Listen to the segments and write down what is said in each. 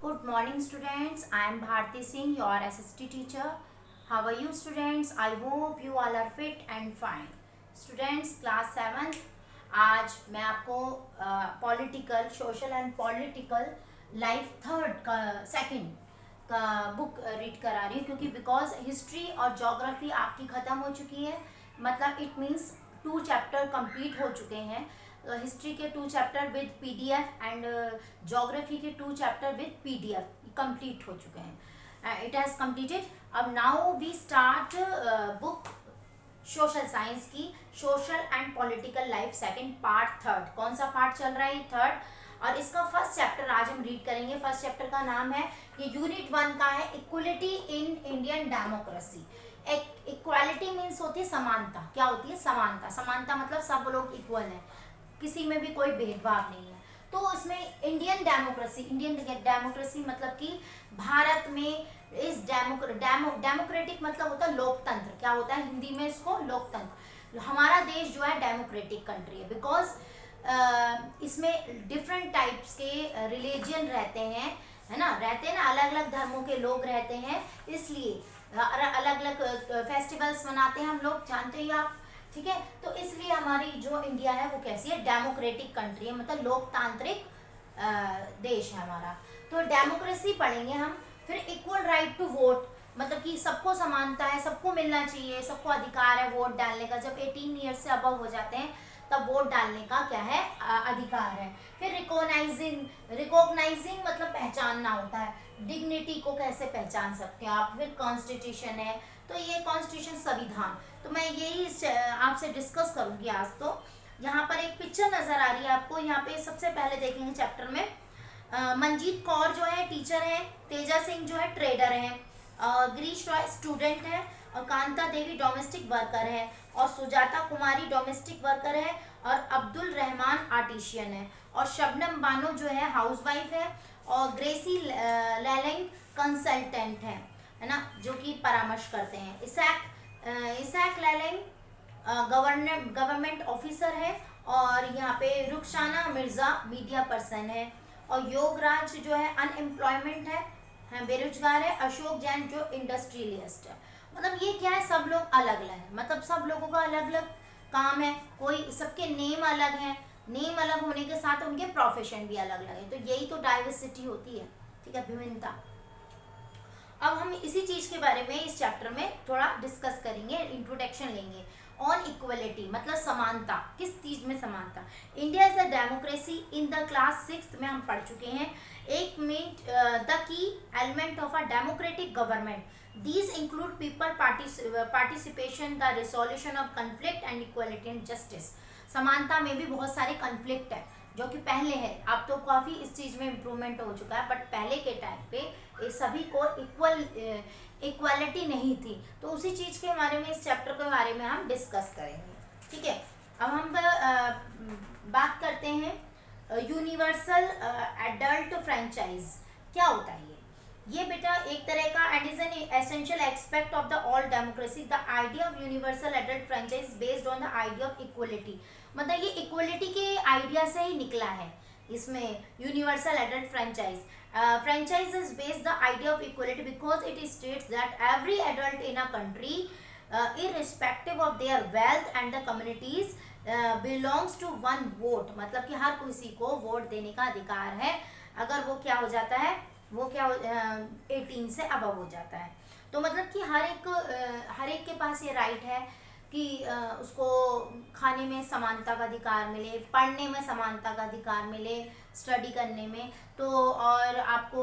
Good morning students. I am Bharti Singh, your SST teacher. How are you students? I hope you all are fit and fine. Students, class 7th. आज मैं आपको political social and political life third का second का book read करा रही हूँ क्योंकि because history और ज्योग्राफी आपकी ख़त्म हो चुकी है. मतलब इट मीन्स 2 चैप्टर कंप्लीट हो चुके हैं. हिस्ट्री के 2 chapter with PDF and geography के 2 चैप्टर विद पीडीएफ कंप्लीट हो चुके हैं. It has completed. अब now we start book social science की social and political life second part third. कौन सा पार्ट चल रहा है? थर्ड. और इसका फर्स्ट चैप्टर आज हम रीड करेंगे. फर्स्ट चैप्टर का नाम है, ये यूनिट 1 का है, equality in Indian democracy. Equality means होती है समानता. क्या होती है? समानता. समानता मतलब सब लोग इक्वल हैं, किसी में भी कोई भेदभाव नहीं है. तो इसमें इंडियन डेमोक्रेसी मतलब कि भारत में इस डेमोक्रेटिक मतलब होता है लोकतंत्र. क्या होता है हिंदी में? इसको लोकतंत्र. हमारा देश जो है डेमोक्रेटिक कंट्री है बिकॉज इसमें डिफरेंट टाइप्स के रिलीजन रहते हैं, है ना, अलग अलग धर्मों के लोग रहते हैं. इसलिए अलग अलग फेस्टिवल्स मनाते हैं हम लोग, जानते ही आप. ठीक है, तो इसलिए हमारी जो इंडिया है वो कैसी है? डेमोक्रेटिक कंट्री है, मतलब लोकतांत्रिक देश है हमारा. तो डेमोक्रेसी पढ़ेंगे हम. फिर इक्वल राइट टू वोट, मतलब कि सबको समानता है, सबको मिलना चाहिए, सबको अधिकार है वोट डालने का. जब 18 ईयर्स से अबव हो जाते हैं तब वोट डालने का क्या है? अधिकार है. फिर रिकॉग्नाइजिंग मतलब पहचानना होता है. डिग्निटी को कैसे पहचान सकते हैं आप. फिर कॉन्स्टिट्यूशन है, तो ये कॉन्स्टिट्यूशन संविधान. तो मैं यही आपसे डिस्कस करूंगी आज. तो यहाँ पर एक पिक्चर नजर आ रही है आपको. यहाँ पे सबसे पहले देखेंगे चैप्टर में मंजीत कौर जो है टीचर है, तेजा सिंह जो है ट्रेडर है, गिरीश रॉय स्टूडेंट है, और कांता देवी डोमेस्टिक वर्कर है, और सुजाता कुमारी डोमेस्टिक वर्कर है, और अब्दुल रहमान आर्टिशियन है, और शबनम बानो जो है हाउसवाइफ है, और ग्रेसी लैलेंग कंसल्टेंट है ना, जो कि परामर्श करते हैं. इसाक लैलेंग गवर्नमेंट ऑफिसर है, और यहाँ पे रुखसाना मिर्जा मीडिया पर्सन है, और योगराज जो है अनएम्प्लॉयमेंट है, बेरोजगार है, अशोक जैन जो इंडस्ट्रियलिस्ट है. मतलब ये क्या है? सब लोग अलग अलग हैं, मतलब सब लोगों का अलग अलग काम है, कोई सबके नेम अलग हैं. नेम अलग होने के साथ उनके प्रोफेशन भी अलग अलग है. तो यही तो डाइवर्सिटी होती है. ठीक है, विभिन्नता. अब हम इसी चीज के बारे में इस चैप्टर में थोड़ा डिस्कस करेंगे, इंट्रोडक्शन लेंगे. ऑन इक्वलिटी मतलब समानता. किस चीज में समानता? India is a democracy in the class 6 में हम पढ़ चुके हैं. एक minute the key element of a democratic government. These include people participation, the resolution of conflict and equality and justice. समानता में भी बहुत सारे कन्फ्लिक्ट है जो कि पहले है. अब तो काफ़ी इस चीज़ में इम्प्रूवमेंट हो चुका है, बट पहले के टाइम पे सभी को इक्वालिटी नहीं थी. तो उसी चीज़ के बारे में, इस चैप्टर के बारे में हम डिस्कस करेंगे. ठीक है, अब हम बात करते हैं यूनिवर्सल एडल्ट फ्रेंचाइज. क्या होता है ये बेटा? एक तरह का and is an essential aspect of the all democracy. The idea of universal adult franchise based on the idea of equality. मतलब ये इक्वलिटी के आइडिया से ही निकला है. इसमें universal adult franchise is based the idea of equality because it states that every adult in a country irrespective of their wealth and the communities belongs to one vote. मतलब कि हर किसी को vote देने का अधिकार है अगर वो क्या हो जाता है, वो क्या 18 से अबव हो जाता है. तो मतलब कि हर एक के पास ये राइट है कि उसको खाने में समानता का अधिकार मिले, पढ़ने में समानता का अधिकार मिले, स्टडी करने में. तो और आपको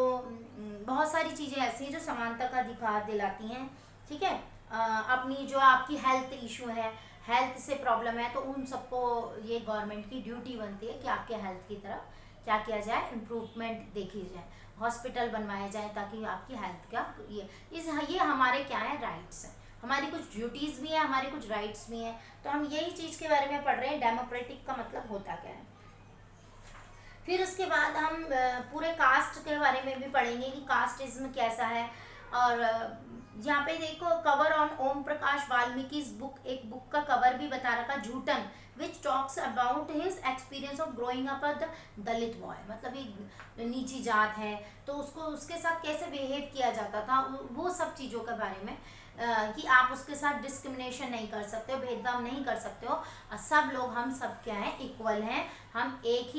बहुत सारी चीज़ें ऐसी हैं जो समानता का अधिकार दिलाती हैं. ठीक है, अपनी जो आपकी हेल्थ इशू है, हेल्थ से प्रॉब्लम है, तो उन सबको ये गवर्नमेंट की ड्यूटी बनती है कि आपके हेल्थ की तरफ क्या किया जाए, इम्प्रूवमेंट देखी जाए, हॉस्पिटल बनवाए जाए ताकि आपकी हेल्थ का ये हमारे क्या है? राइट्स हैं. हमारी कुछ ड्यूटीज़ भी हैं, हमारे कुछ राइट्स भी हैं. तो हम यही चीज़ के बारे में पढ़ रहे हैं, डेमोक्रेटिक का मतलब होता क्या है. फिर उसके बाद हम पूरे कास्ट के बारे में भी पढ़ेंगे कि कास्टिज्म कैसा है, और यहाँ पे देखो cover on Om Prakash Valmiki book, एक बुक का कवर भी बता रखा, Joothan, which talks about his experience of growing up the Dalit boy, मतलब एक नीची जात है तो उसको उसके साथ कैसे बिहेव किया जाता था, वो सब चीज़ों के बारे में कि आप उसके साथ डिस्क्रिमिनेशन नहीं कर सकते हो, भेदभाव नहीं कर सकते हो, सब लोग हम सब क्या है, इक्वल हैं, हम एक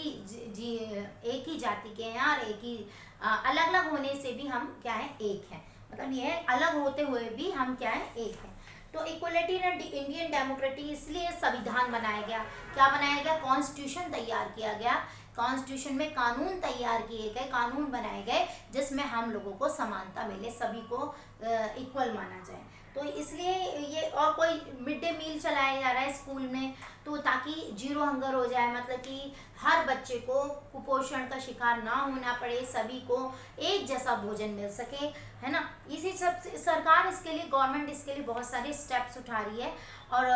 ही जाति के हैं, और एक ही अलग अलग होने से भी हम क्या है, एक हैं, मतलब ये अलग होते हुए भी हम क्या है, एक हैं। तो इक्वलिटी इन इंडियन डेमोक्रेसी, इसलिए संविधान बनाया गया, क्या बनाया गया, कॉन्स्टिट्यूशन तैयार किया गया, कॉन्स्टिट्यूशन में कानून तैयार किए गए, कानून बनाए गए जिसमें हम लोगों को समानता मिले, सभी को इक्वल माना जाए। तो इसलिए ये, और कोई मिड डे मील चलाया जा रहा है स्कूल में, तो ताकि जीरो हंगर हो जाए, मतलब कि हर बच्चे को कुपोषण का शिकार ना होना पड़े, सभी को एक जैसा भोजन मिल सके, है ना। इसी सब सरकार इसके लिए, गवर्नमेंट इसके लिए बहुत सारे स्टेप्स उठा रही है। और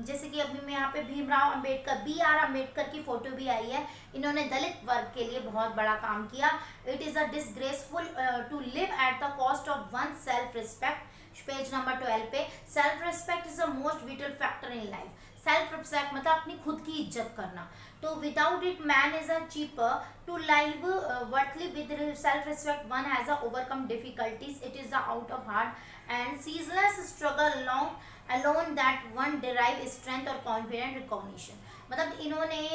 जैसे कि अभी मैं यहाँ पे भीमराव अंबेडकर, BR अम्बेडकर की फोटो भी आई है, इन्होंने दलित वर्ग के लिए बहुत बड़ा काम किया। It is a disgraceful to live at the cost of one self respect, page number 12 पे, self respect is the most vital factor in life. Self respect मतलब अपनी खुद की इज्जत करना, तो without it man is a cheaper to live worthly, with self respect one has a overcome difficulties, it is the out of heart and ceaseless struggle long alone that one derive strength और confident recognition. मतलब इन्होंने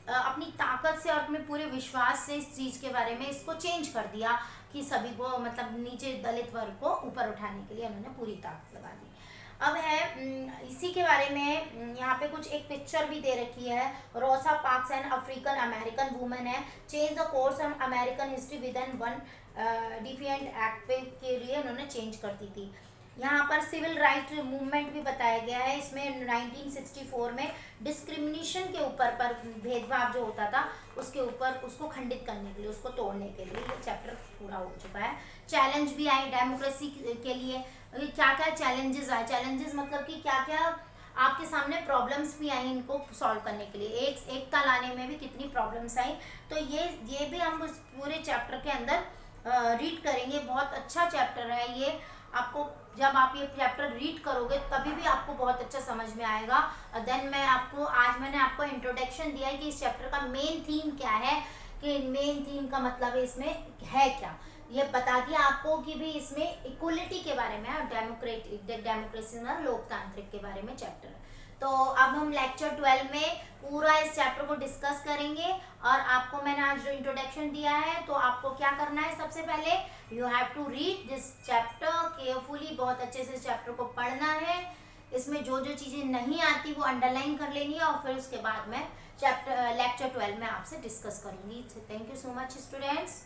अपनी ताकत से और अपने पूरे विश्वास से इस चीज़ के बारे में इसको चेंज कर दिया कि सभी को, मतलब नीचे दलित वर्ग को ऊपर उठाने के लिए उन्होंने पूरी ताकत लगा दी। अब है इसी के बारे में यहाँ पे कुछ एक पिक्चर भी दे रखी है, Rosa Parks and African American women है, change the course of American history within one defiant act पे के लिए उन्होंने चेंज कर दी थी। यहाँ पर सिविल राइट मूवमेंट भी बताया गया है, इसमें 1964 में डिस्क्रिमिनेशन के ऊपर पर भेदभाव जो होता था उसके ऊपर, उसको खंडित करने के लिए, उसको तोड़ने के लिए ये चैप्टर पूरा हो चुका है। चैलेंज भी आए डेमोक्रेसी के लिए, क्या क्या चैलेंजेस आए, चैलेंजेस मतलब कि क्या क्या आपके सामने प्रॉब्लम्स भी आई इनको सॉल्व करने के लिए, एकता लाने में भी कितनी प्रॉब्लम्स आई, तो ये भी हम उस पूरे चैप्टर के अंदर रीड करेंगे। बहुत अच्छा चैप्टर है ये, आपको जब आप ये चैप्टर रीड करोगे तभी भी आपको बहुत अच्छा समझ में आएगा। देन मैंने आपको इंट्रोडक्शन दिया है कि इस चैप्टर का मेन थीम क्या है, कि मेन थीम का मतलब है इसमें है क्या, ये बता दिया आपको कि भी इसमें इक्वलिटी के बारे में और डेमोक्रेसी में लोकतांत्रिक के बारे में चैप्टर है। तो अब हम लेक्चर 12 में पूरा इस चैप्टर को डिस्कस करेंगे, और आपको मैंने आज जो इंट्रोडक्शन दिया है तो आपको क्या करना है, सबसे पहले you have to read this chapter carefully, बहुत अच्छे से इस चैप्टर को पढ़ना है, इसमें जो जो चीज़ें नहीं आती वो अंडरलाइन कर लेनी है, और फिर उसके बाद मैं लेक्चर 12 में आपसे डिस्कस करूँगी। Thank you so much students.